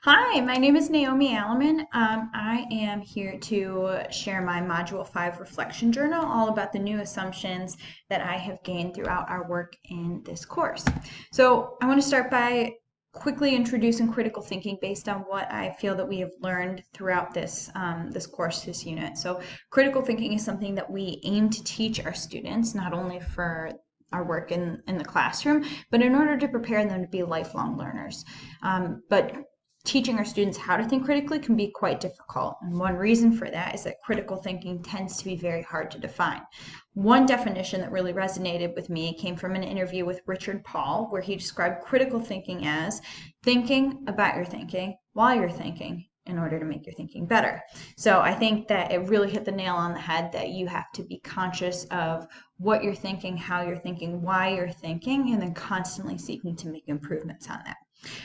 Hi, my name is Naomi Allemann. I am here to share my Module 5 Reflection Journal, all about the new assumptions that I have gained throughout our work in this course. So I want to start by quickly introducing critical thinking based on what I feel that we have learned throughout this course, this unit. So critical thinking is something that we aim to teach our students, not only for our work in the classroom, but in order to prepare them to be lifelong learners. But teaching our students how to think critically can be quite difficult. And one reason for that is that critical thinking tends to be very hard to define. One definition that really resonated with me came from an interview with Richard Paul, where he described critical thinking as thinking about your thinking while you're thinking in order to make your thinking better. So I think that it really hit the nail on the head that you have to be conscious of what you're thinking, how you're thinking, why you're thinking, and then constantly seeking to make improvements on that.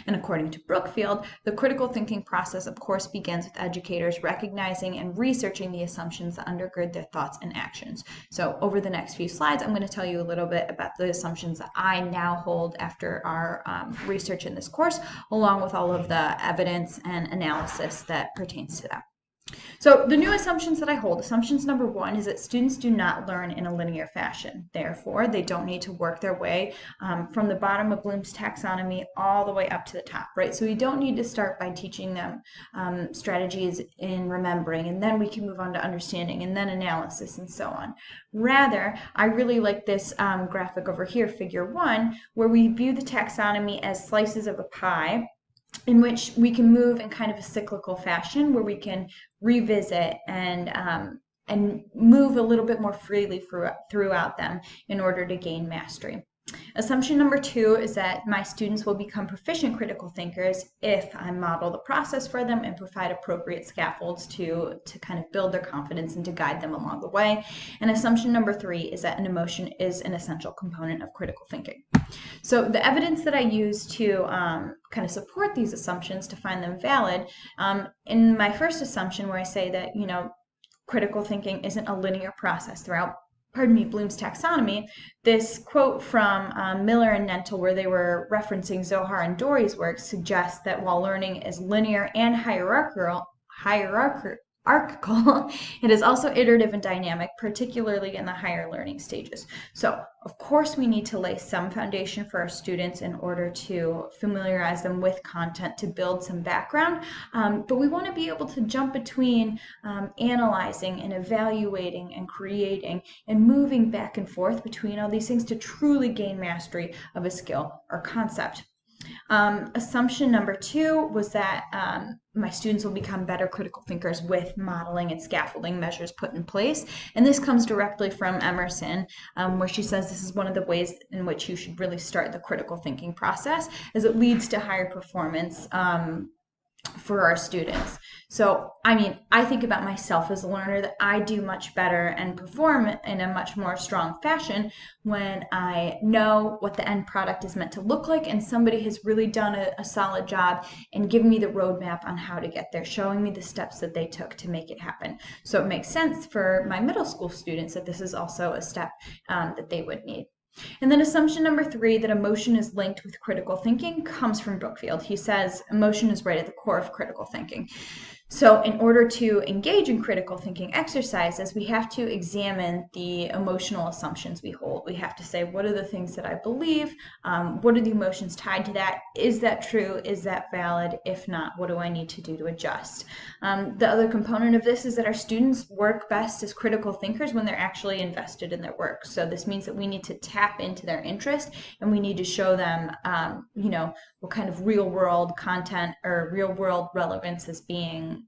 And according to Brookfield, the critical thinking process, of course, begins with educators recognizing and researching the assumptions that undergird their thoughts and actions. So over the next few slides, I'm going to tell you a little bit about the assumptions that I now hold after our research in this course, along with all of the evidence and analysis that pertains to that. So the new assumptions that I hold, assumptions number one is that students do not learn in a linear fashion. Therefore, they don't need to work their way from the bottom of Bloom's taxonomy all the way up to the top, right? So we don't need to start by teaching them strategies in remembering, and then we can move on to understanding, and then analysis, and so on. Rather, I really like this graphic over here, figure 1, where we view the taxonomy as slices of a pie, in which we can move in kind of a cyclical fashion where we can revisit and move a little bit more freely throughout them in order to gain mastery. Assumption number 2 is that my students will become proficient critical thinkers if I model the process for them and provide appropriate scaffolds to kind of build their confidence and to guide them along the way. And assumption number 3 is that an emotion is an essential component of critical thinking. So the evidence that I use to kind of support these assumptions to find them valid, in my first assumption where I say that, critical thinking isn't a linear process throughout Bloom's taxonomy, this quote from Miller and Nentel, where they were referencing Zohar and Dory's work, suggests that while learning is linear and hierarchical, it is also iterative and dynamic, particularly in the higher learning stages. So, of course, we need to lay some foundation for our students in order to familiarize them with content to build some background, but we want to be able to jump between analyzing and evaluating and creating and moving back and forth between all these things to truly gain mastery of a skill or concept. Assumption number 2 was that my students will become better critical thinkers with modeling and scaffolding measures put in place. And this comes directly from Emerson, where she says this is one of the ways in which you should really start the critical thinking process, as it leads to higher performance for our students. So, I think about myself as a learner that I do much better and perform in a much more strong fashion when I know what the end product is meant to look like and somebody has really done a solid job and given me the roadmap on how to get there, showing me the steps that they took to make it happen. So it makes sense for my middle school students that this is also a step that they would need. And then assumption number 3, that emotion is linked with critical thinking, comes from Brookfield. He says emotion is right at the core of critical thinking. So in order to engage in critical thinking exercises, we have to examine the emotional assumptions we hold. We have to say, what are the things that I believe? What are the emotions tied to that? Is that true? Is that valid? If not, what do I need to do to adjust? The other component of this is that our students work best as critical thinkers when they're actually invested in their work. So this means that we need to tap into their interest and we need to show them, what kind of real world content or real world relevance is being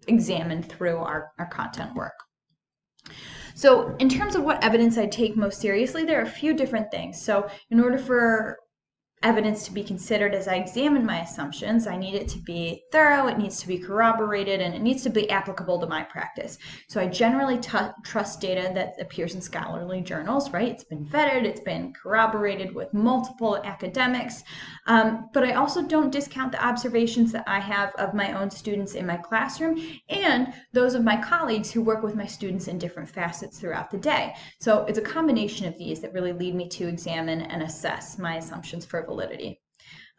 examined through our content work. So in terms of what evidence I take most seriously, there are a few different things. So in order for evidence to be considered as I examine my assumptions, I need it to be thorough, it needs to be corroborated, and it needs to be applicable to my practice. So I generally trust data that appears in scholarly journals, right? It's been vetted, it's been corroborated with multiple academics, but I also don't discount the observations that I have of my own students in my classroom and those of my colleagues who work with my students in different facets throughout the day. So it's a combination of these that really lead me to examine and assess my assumptions for validity.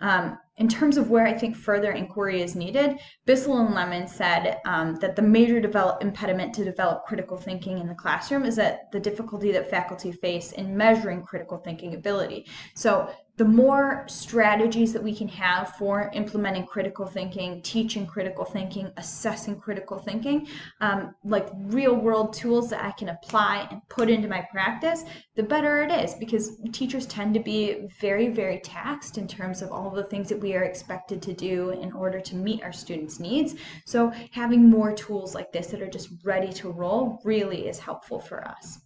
In terms of where I think further inquiry is needed, Bissell and Lemon said that the major impediment to develop critical thinking in the classroom is that the difficulty that faculty face in measuring critical thinking ability. So the more strategies that we can have for implementing critical thinking, teaching critical thinking, assessing critical thinking, like real world tools that I can apply and put into my practice, the better it is, because teachers tend to be very, very taxed in terms of all of the things that we are expected to do in order to meet our students' needs. So having more tools like this that are just ready to roll really is helpful for us.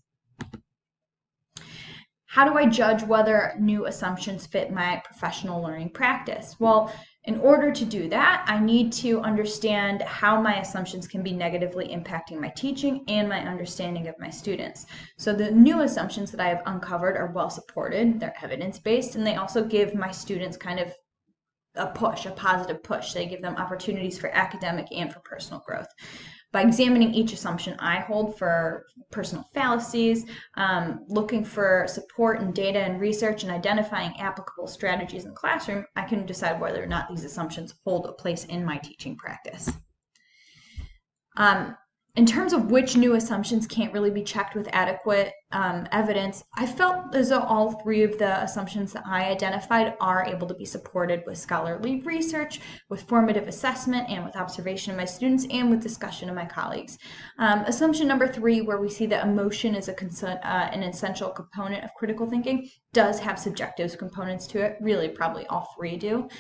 How do I judge whether new assumptions fit my professional learning practice? Well, in order to do that, I need to understand how my assumptions can be negatively impacting my teaching and my understanding of my students. So the new assumptions that I have uncovered are well supported, they're evidence-based, and they also give my students kind of a push, a positive push. They give them opportunities for academic and for personal growth. By examining each assumption I hold for personal fallacies, looking for support in data and research, and identifying applicable strategies in the classroom, I can decide whether or not these assumptions hold a place in my teaching practice. In terms of which new assumptions can't really be checked with adequate evidence, I felt as though all three of the assumptions that I identified are able to be supported with scholarly research, with formative assessment, and with observation of my students, and with discussion of my colleagues. Assumption number 3, where we see that emotion is an essential component of critical thinking, does have subjective components to it. Really, probably all 3 do.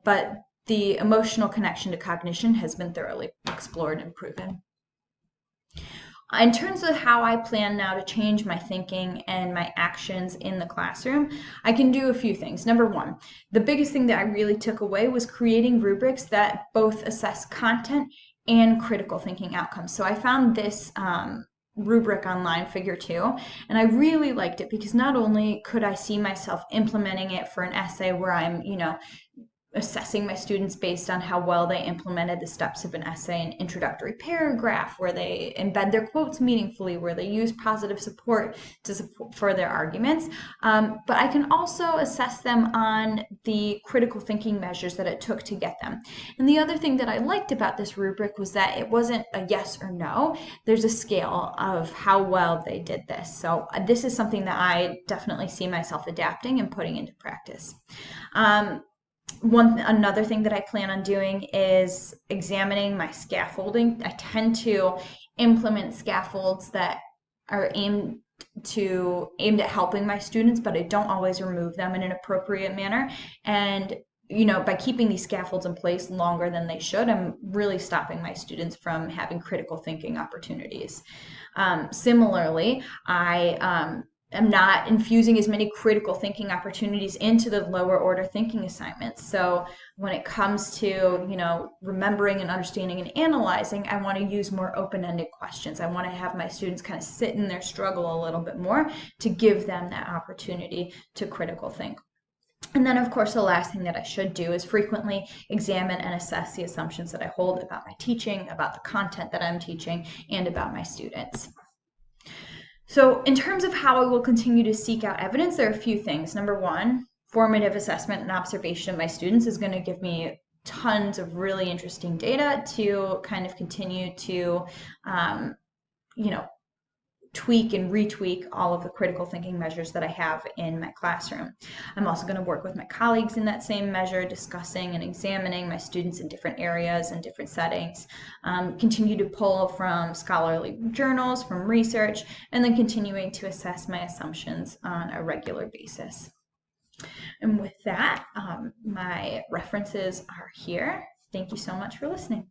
But the emotional connection to cognition has been thoroughly explored and proven. In terms of how I plan now to change my thinking and my actions in the classroom, I can do a few things. Number 1, the biggest thing that I really took away was creating rubrics that both assess content and critical thinking outcomes. So I found this rubric online, Figure 2, and I really liked it because not only could I see myself implementing it for an essay where I'm, assessing my students based on how well they implemented the steps of an essay, an introductory paragraph where they embed their quotes meaningfully, where they use positive support for their arguments. But I can also assess them on the critical thinking measures that it took to get them. And the other thing that I liked about this rubric was that it wasn't a yes or no. There's a scale of how well they did this. So this is something that I definitely see myself adapting and putting into practice. Another thing that I plan on doing is examining my scaffolding. I tend to implement scaffolds that are aimed at helping my students, but I don't always remove them in an appropriate manner. And by keeping these scaffolds in place longer than they should, I'm really stopping my students from having critical thinking opportunities. Similarly, I'm not infusing as many critical thinking opportunities into the lower order thinking assignments. So when it comes to, remembering and understanding and analyzing, I want to use more open-ended questions. I want to have my students kind of sit in their struggle a little bit more to give them that opportunity to critical think. And then, of course, the last thing that I should do is frequently examine and assess the assumptions that I hold about my teaching, about the content that I'm teaching, and about my students. So in terms of how I will continue to seek out evidence, there are a few things. Number 1, formative assessment and observation of my students is going to give me tons of really interesting data to kind of continue to, tweak and retweak all of the critical thinking measures that I have in my classroom. I'm also going to work with my colleagues in that same measure, discussing and examining my students in different areas and different settings, continue to pull from scholarly journals, from research, and then continuing to assess my assumptions on a regular basis. And with that, my references are here. Thank you so much for listening.